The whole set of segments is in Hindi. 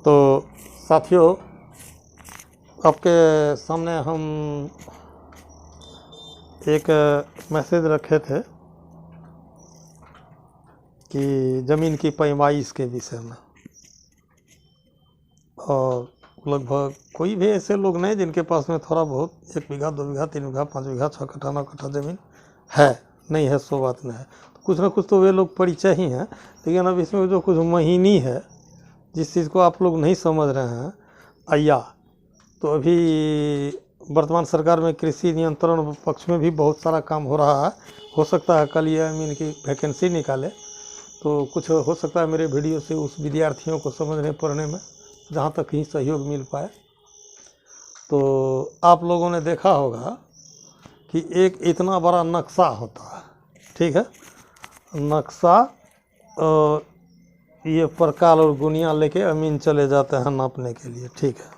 तो साथियों, आपके सामने हम एक मैसेज रखे थे कि ज़मीन की पैमाइश के विषय में, और लगभग कोई भी ऐसे लोग नहीं जिनके पास में थोड़ा बहुत 1 बीघा 2 बीघा 3 बीघा 5 बीघा 6 कट्ठा 9 कट्ठा ज़मीन है, नहीं है सो बात नहीं है। तो कुछ ना कुछ तो वे लोग परिचय ही हैं, लेकिन अब इसमें जो कुछ महीनी है, जिस चीज़ को आप लोग नहीं समझ रहे हैं अय्या, तो अभी वर्तमान सरकार में कृषि नियंत्रण पक्ष में भी बहुत सारा काम हो रहा है। हो सकता है कल ये अमीन की वैकेंसी निकाले, तो कुछ हो सकता है मेरे वीडियो से उस विद्यार्थियों को समझने पढ़ने में जहाँ तक ही सहयोग मिल पाए। तो आप लोगों ने देखा होगा कि एक इतना बड़ा नक्शा होता है, ठीक है, नक्शा ये परकाल और गुनिया लेके अमीन चले जाते हैं नापने के लिए, ठीक है।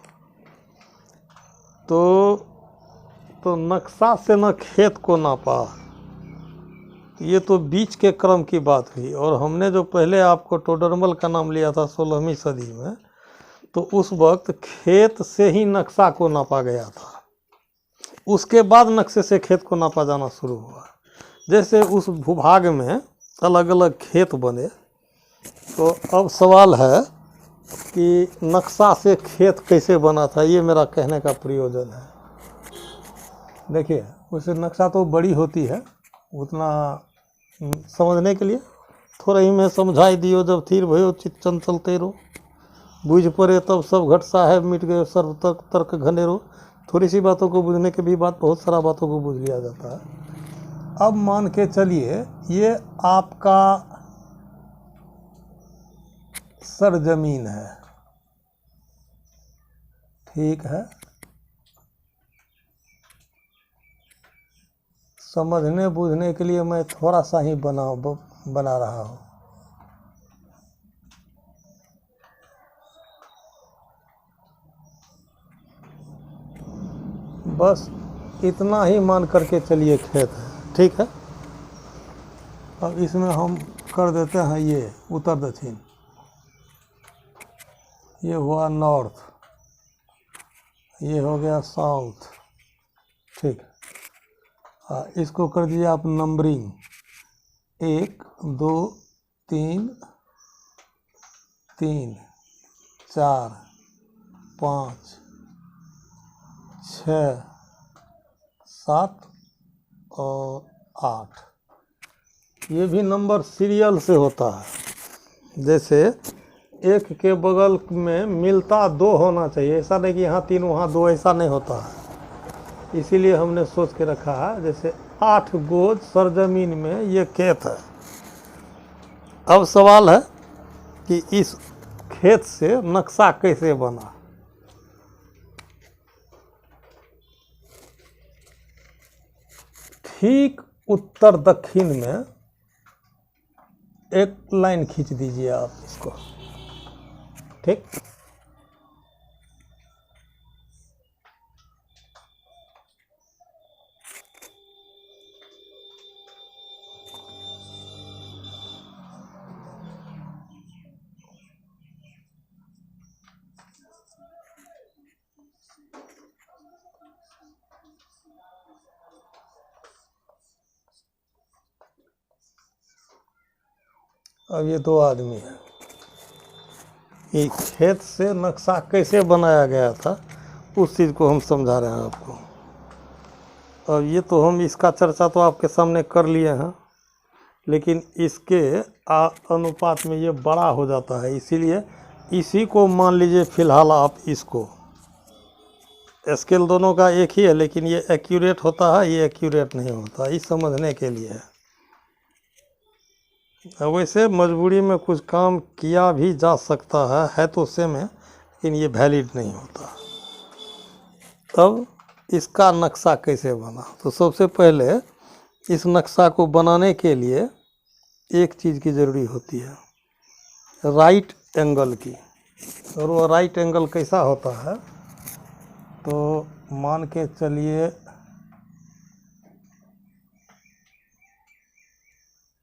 तो नक्शा से न खेत को नापा, ये तो बीच के क्रम की बात हुई। और हमने जो पहले आपको टोडरमल का नाम लिया था 16वीं सदी में, तो उस वक्त खेत से ही नक्शा को नापा गया था, उसके बाद नक्शे से खेत को नापा जाना शुरू हुआ। जैसे उस भूभाग में अलग अलग खेत बने, तो अब सवाल है कि नक्शा से खेत कैसे बना था, ये मेरा कहने का प्रयोजन है। देखिए, वैसे नक्शा तो बड़ी होती है, उतना समझने के लिए थोड़ा ही मैं समझाई दियो। जब थीर भयो चित चंचल तेरो, बूझ पड़े तब सब घट साहेब मिट गए सर्व तर्क तर्क घनेरो। थोड़ी सी बातों को बुझने के भी बाद बहुत सारा बातों को बुझ लिया जाता है। अब मान के चलिए ये आपका सरजमीन है, ठीक है। समझने बूझने के लिए मैं थोड़ा सा ही बना रहा हूँ। बस इतना ही मान करके चलिए खेत है, ठीक है। अब इसमें हम कर देते हैं ये उत्तर दक्षिण, ये हुआ नॉर्थ, ये हो गया साउथ, ठीक है। इसको कर दीजिए आप नंबरिंग, 1 2 3 3 4 5 6 7 और 8। ये भी नंबर सीरियल से होता है। जैसे एक के बगल में मिलता 2 होना चाहिए, ऐसा नहीं कि यहाँ 3 वहाँ 2, ऐसा नहीं होता है। इसीलिए हमने सोच के रखा है, जैसे 8 गोज सरजमीन में ये खेत है। अब सवाल है कि इस खेत से नक्शा कैसे बना। ठीक उत्तर दक्षिण में एक लाइन खींच दीजिए आप इसको, ठीक। अब ये 2 आदमी हैं, ये खेत से नक्शा कैसे बनाया गया था उस चीज़ को हम समझा रहे हैं आपको। अब ये तो हम इसका चर्चा तो आपके सामने कर लिए हैं, लेकिन इसके अनुपात में ये बड़ा हो जाता है, इसीलिए इसी को मान लीजिए फ़िलहाल आप इसको, स्केल दोनों का एक ही है, लेकिन ये एक्यूरेट होता है, ये एक्यूरेट नहीं होता, इस समझने के लिए है। वैसे मजबूरी में कुछ काम किया भी जा सकता है तो सेम है, लेकिन ये वैलिड नहीं होता। अब इसका नक्शा कैसे बना, तो सबसे पहले इस नक्शा को बनाने के लिए एक चीज़ की ज़रूरी होती है, राइट एंगल की। और वो राइट एंगल कैसा होता है, तो मान के चलिए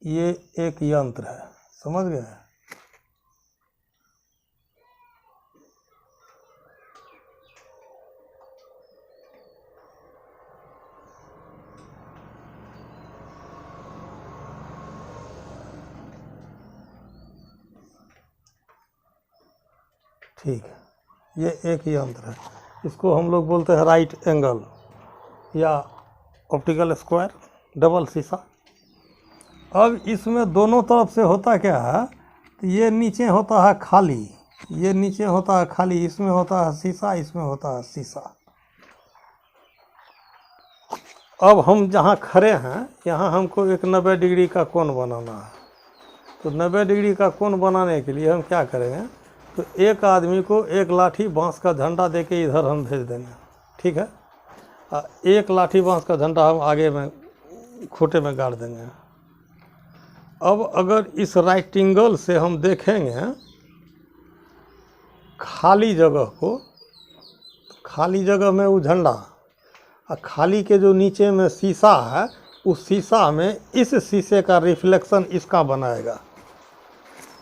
ये एक यंत्र है, समझ गए। ठीक है, ये एक ही अंतर है। इसको हम लोग बोलते हैं राइट एंगल या ऑप्टिकल स्क्वायर, डबल शीशा। अब इसमें दोनों तरफ से होता क्या है, तो ये नीचे होता है खाली, ये नीचे होता है खाली, इसमें होता है शीशा, इसमें होता है शीशा। अब हम जहाँ खड़े हैं यहाँ हमको एक 90 डिग्री का कोण बनाना है। तो 90 डिग्री का कोण बनाने के लिए हम क्या करेंगे, तो एक आदमी को एक लाठी बांस का झंडा देके इधर हम भेज देंगे, ठीक है। एक लाठी बांस का झंडा हम आगे में खूंटे में गाड़ देंगे। अब अगर इस राइट एंगल से हम देखेंगे खाली जगह को, खाली जगह में वो झंडा और खाली के जो नीचे में शीशा है, उस शीशा में इस शीशे का रिफ्लेक्शन इसका बनाएगा।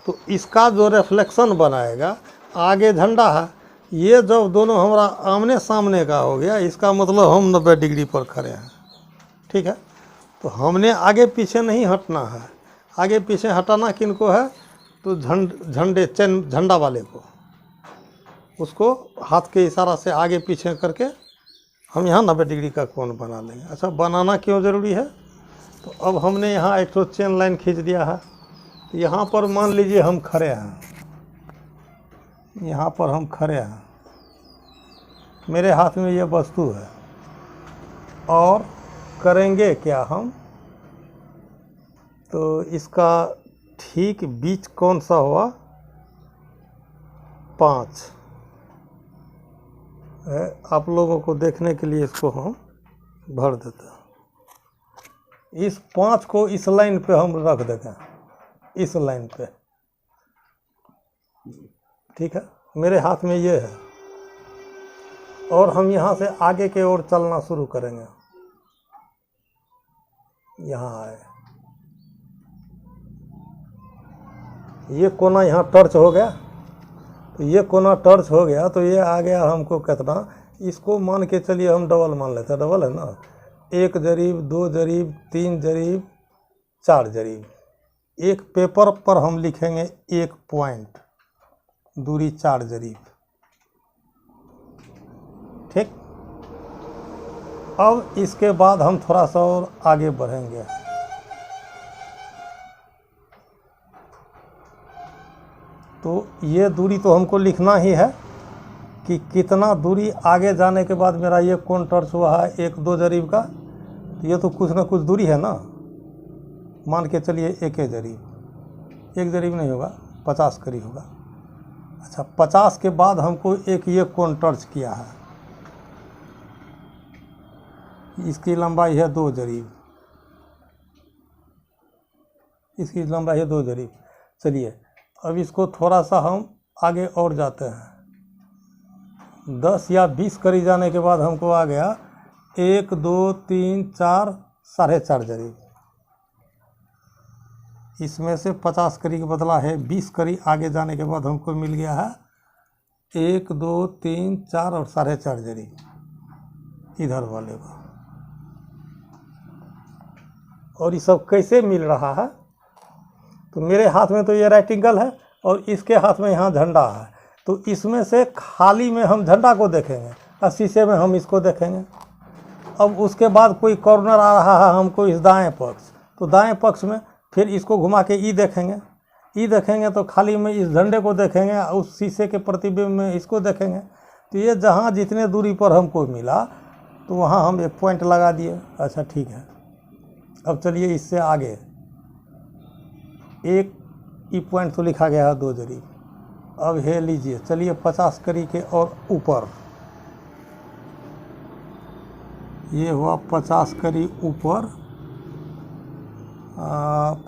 तो इसका जो रिफ्लेक्शन बनाएगा, आगे झंडा है, ये जब दोनों हमारा आमने सामने का हो गया, इसका मतलब हम 90 डिग्री पर खड़े हैं, ठीक है। तो हमने आगे पीछे नहीं हटना है। आगे पीछे हटाना किनको है, तो झंडे चैन झंडा वाले को, उसको हाथ के इशारा से आगे पीछे करके हम यहाँ 90 डिग्री का कोण बना लेंगे। अच्छा, बनाना क्यों ज़रूरी है, तो अब हमने यहाँ एक तो चेन लाइन खींच दिया है। तो यहाँ पर मान लीजिए हम खड़े हैं, यहाँ पर हम खड़े हैं, मेरे हाथ में ये वस्तु है, और करेंगे क्या हम, तो इसका ठीक बीच कौन सा हुआ, 5 है। आप लोगों को देखने के लिए इसको हम भर देते हैं। इस 5 को इस लाइन पे हम रख देते हैं, इस लाइन पे, ठीक है। मेरे हाथ में ये है, और हम यहाँ से आगे के ओर चलना शुरू करेंगे। यहाँ आए, ये कोना यहाँ टर्च हो गया, तो ये कोना टर्च हो गया, तो ये आ गया हमको कितना, इसको मान के चलिए हम डबल मान लेते हैं, डबल है ना, 1 जरीब 2 जरीब 3 जरीब 4 जरीब। एक पेपर पर हम लिखेंगे 1 पॉइंट, दूरी 4 जरीब, ठीक। अब इसके बाद हम थोड़ा सा और आगे बढ़ेंगे। तो ये दूरी तो हमको लिखना ही है कि कितना दूरी आगे जाने के बाद मेरा ये कोण टर्च हुआ है 1-2 जरीब का। तो ये तो कुछ ना कुछ दूरी है ना, मान के चलिए 1 जरीब, 1 जरीब नहीं होगा, 50 करीब होगा। अच्छा, 50 के बाद हमको एक ये कोण टर्च किया है, इसकी लंबाई है 2 जरीब, इसकी लंबाई है 2 जरीब। चलिए अब इसको थोड़ा सा हम आगे और जाते हैं, 10 या 20 करीब जाने के बाद हमको आ गया 1 2 3 4 4.5 जरीब। इसमें से 50 करीब बदला है, 20 करीब आगे जाने के बाद हमको मिल गया है 1 2 3 4 और 4.5 जरीब इधर वाले को। और ये सब कैसे मिल रहा है, तो मेरे हाथ में तो ये राइट एंगल है और इसके हाथ में यहाँ झंडा है। तो इसमें से खाली में हम झंडा को देखेंगे और शीशे में हम इसको देखेंगे। अब उसके बाद कोई कॉर्नर आ रहा है हमको इस दाएं पक्ष, तो दाएं पक्ष में फिर इसको घुमा के ई देखेंगे, ई देखेंगे तो खाली में इस झंडे को देखेंगे, उस शीशे के प्रतिबिंब में इसको देखेंगे। तो ये जहाँ जितने दूरी पर हमको मिला तो वहाँ हम एक पॉइंट लगा दिए। अच्छा ठीक है, अब चलिए इससे आगे एक ई पॉइंट तो लिखा गया है 2 जरीब। अब है लीजिए, चलिए 50 करी के और ऊपर, ये हुआ 50 करी ऊपर।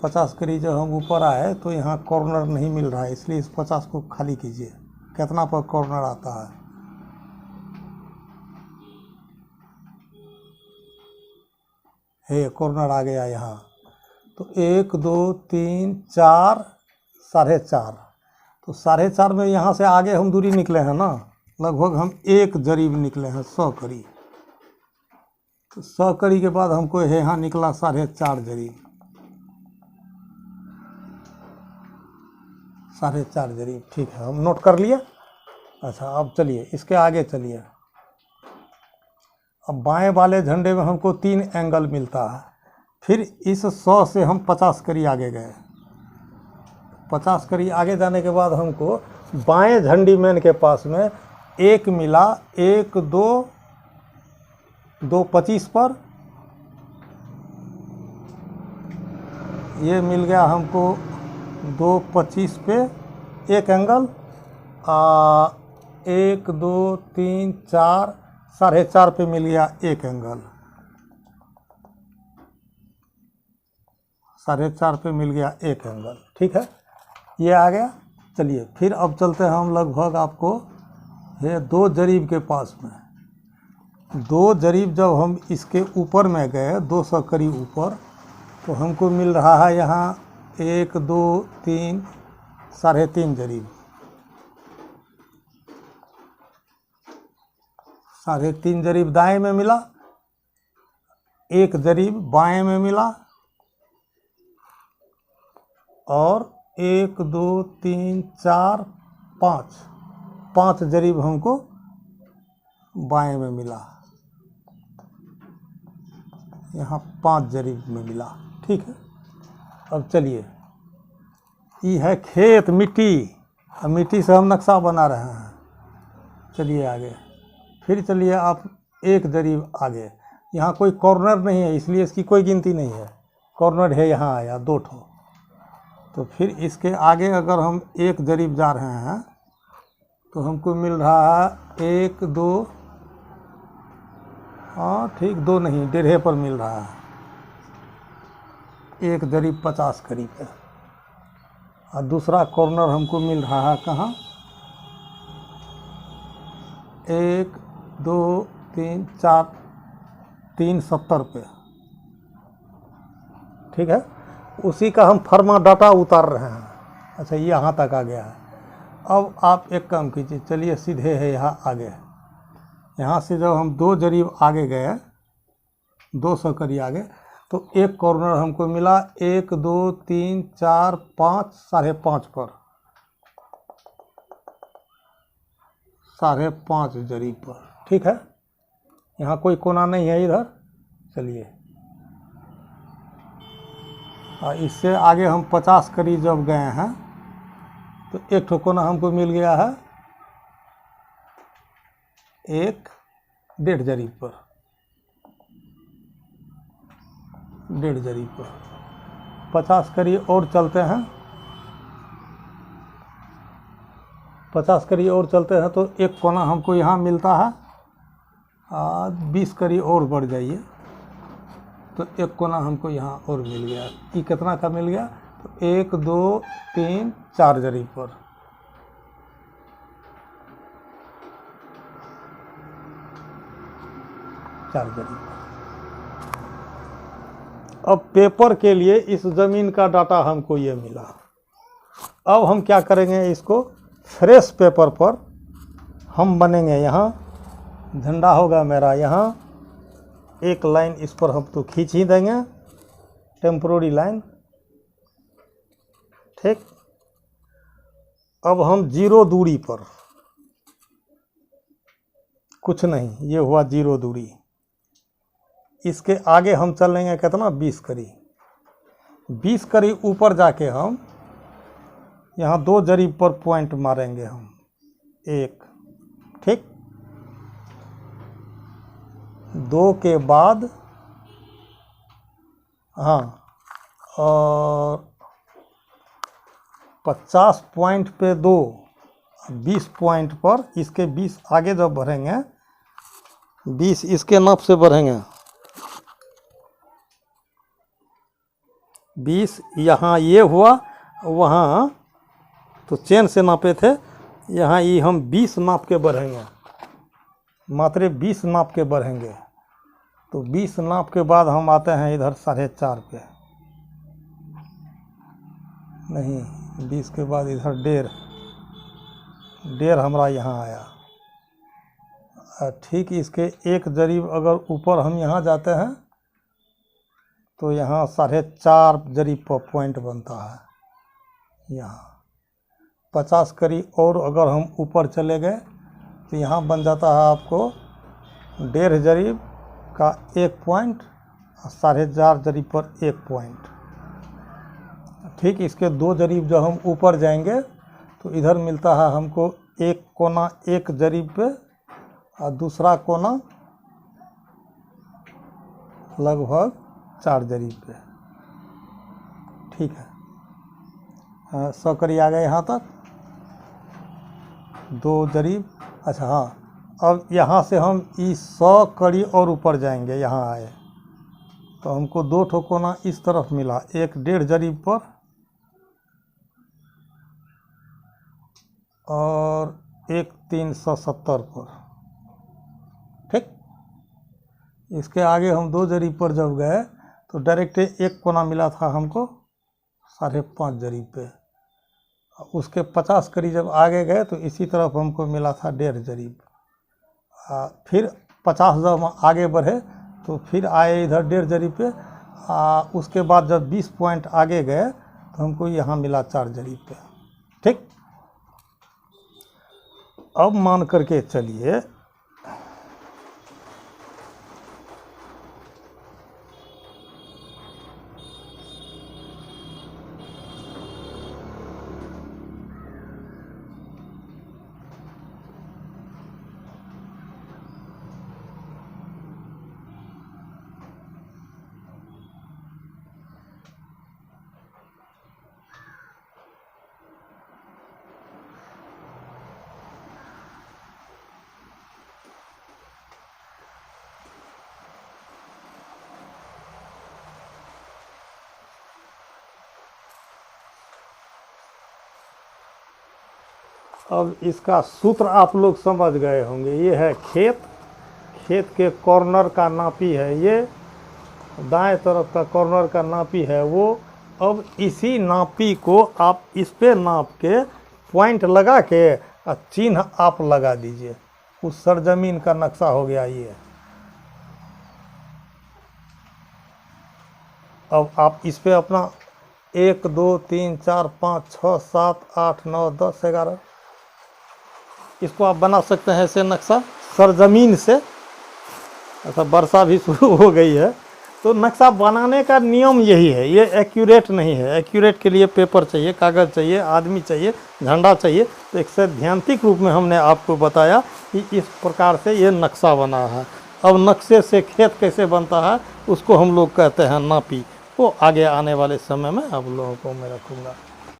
50 करी जब हम ऊपर आए तो यहाँ कॉर्नर नहीं मिल रहा है, इसलिए इस 50 को खाली कीजिए। कितना पर कॉर्नर आता है कॉर्नर आ गया यहाँ। तो 1 2 3 4 4.5, तो 4.5 में यहाँ से आगे हम दूरी निकले हैं ना, लगभग हम 1 जरीब निकले हैं 100 करी। तो 100 करी के बाद हमको यहाँ निकला 4.5 जरीब, 4.5 जरीब। ठीक है, हम नोट कर लिए। अच्छा अब चलिए इसके आगे चलिए। अब बाएं वाले झंडे में हमको 3 एंगल मिलता है। फिर इस 100 से हम 50 कड़ी आगे गए। 50 कड़ी आगे जाने के बाद हमको बाएं झंडी मैन के पास में एक मिला, 1 2 2 25 पर ये मिल गया हमको 2 25 पे एक एंगल। 1 2 3 4 4.5 पे मिल गया एक एंगल। 4.5 पे मिल गया एक एंगल। ठीक है, ये आ गया। चलिए फिर अब चलते हैं हम लगभग आपको ये 2 जरीब के पास में। 2 जरीब जब हम इसके ऊपर में गए 200 करीब ऊपर, तो हमको मिल रहा है यहाँ 1 2 3 3.5 जरीब। 3.5 जरीब दाएं में मिला, 1 जरीब बाएं में मिला, और 1 2 3 4 5 जरीब हमको बाएं में मिला। यहाँ 5 जरीब में मिला। ठीक है, अब चलिए ये है खेत, मिट्टी। अब मिट्टी से हम नक्शा बना रहे हैं। चलिए आगे, फिर चलिए आप 1 जरीब आगे। यहाँ कोई कॉर्नर नहीं है इसलिए इसकी कोई गिनती नहीं है। कॉर्नर है यहाँ आया 2 ठो। तो फिर इसके आगे अगर हम 1 जरीब जा रहे हैं तो हमको मिल रहा है 1 2, हाँ ठीक 2 नहीं 1.5 पर मिल रहा है। 1 जरीब 50 करीब है। और दूसरा कॉर्नर हमको मिल रहा है कहाँ, 1 2 3 4 3 70 पे। ठीक है, उसी का हम फर्मा डाटा उतार रहे हैं। अच्छा ये यहाँ तक आ गया है। अब आप एक काम कीजिए, चलिए सीधे है यहाँ आगे। यहाँ से जब हम 2 जरीब आगे गए 200 करीब आगे, तो एक कॉर्नर हमको मिला 1 2 3 4 5 5.5 पर, 5.5 जरीब पर। ठीक है, यहाँ कोई कोना नहीं है इधर। चलिए इससे आगे हम 50 करीब जब गए हैं तो एक ठो कोना हमको मिल गया है 1.5 जरीब पर, 1.5 जरीब पर। 50 करीब और चलते हैं, 50 करीब और चलते हैं तो एक कोना हमको यहाँ मिलता है। 20 करीब और बढ़ जाइए तो एक कोना हमको यहाँ और मिल गया। ये कितना का मिल गया, तो 1 2 3 4 जरीब पर। अब पेपर के लिए इस ज़मीन का डाटा हमको ये मिला। अब हम क्या करेंगे, इसको फ्रेश पेपर पर हम बनेंगे। यहाँ झंडा होगा मेरा, यहाँ एक लाइन इस पर हम तो खींच ही देंगे, टेम्पोररी लाइन। ठीक, अब हम 0 दूरी पर, कुछ नहीं, ये हुआ 0 दूरी। इसके आगे हम चलेंगे कितना, 20 करीब। 20 करीब ऊपर जाके हम यहाँ 2 जरीब पर पॉइंट मारेंगे हम 1। ठीक, 2 के बाद, हाँ, और 50 पॉइंट पे 2, 20 पॉइंट पर इसके 20 आगे जब बढ़ेंगे, 20 इसके नाप से बढ़ेंगे। 20 यहाँ ये हुआ, वहाँ तो चेन से नापे थे, यहाँ ये हम 20 नाप के बढ़ेंगे, मात्र 20 नाप के बढ़ेंगे। तो 20 नाप के बाद हम आते हैं इधर 4.5 पे, नहीं 20 के बाद इधर 1.5 हमारा यहाँ आया। ठीक, इसके 1 जरीब अगर ऊपर हम यहाँ जाते हैं तो यहाँ 4.5 जरीब पर पॉइंट बनता है। यहाँ 50 करीब और अगर हम ऊपर चले गए तो यहाँ बन जाता है आपको 1.5 जरीब का 1 पॉइंट, 4.5 जरीब पर 1 पॉइंट। ठीक, इसके 2 जरीब जब हम ऊपर जाएंगे तो इधर मिलता है हमको एक कोना 1 जरीब पे और दूसरा कोना लगभग 4 जरीब पे। ठीक है, 100 कड़ी आ गए यहाँ तक, 2 जरीब। अच्छा हाँ, अब यहाँ से हम इस 100 कड़ी और ऊपर जाएंगे, यहाँ आए तो हमको 2 ठो कोना इस तरफ मिला, एक 1.5 जरीब पर और एक 370 पर। ठीक, इसके आगे हम 2 जरीब पर जब गए तो डायरेक्ट एक कोना मिला था हमको 5.5 जरीब पे। उसके 50 कड़ी जब आगे गए तो इसी तरफ हमको मिला था 1.5 जरीब। फिर 50 जब आगे बढ़े तो फिर आए इधर 1.5 जरीब पे। उसके बाद जब 20 पॉइंट आगे गए तो हमको यहाँ मिला 4 जरीब पे। ठीक, अब मान करके चलिए अब इसका सूत्र आप लोग समझ गए होंगे। ये है खेत, खेत के कॉर्नर का नापी है ये, दाएं तरफ का कॉर्नर का नापी है वो। अब इसी नापी को आप इस पे नाप के पॉइंट लगा के चिन्ह आप लगा दीजिए, उस सरजमीन का नक्शा हो गया ये। अब आप इस पे अपना 1 2 3 4 5 6 7 8 9 10 11 इसको आप बना सकते हैं ऐसे नक्शा सरजमीन से। ऐसा वर्षा भी शुरू हो गई है तो नक्शा बनाने का नियम यही है, ये एक्यूरेट नहीं है। एक्यूरेट के लिए पेपर चाहिए, कागज़ चाहिए, आदमी चाहिए, झंडा चाहिए। तो एक सैद्धांतिक रूप में हमने आपको बताया कि इस प्रकार से ये नक्शा बना है। अब नक्शे से खेत कैसे बनता है उसको हम लोग कहते हैं नापी। वो आगे आने वाले समय में आप लोगों को मैं रखूँगा।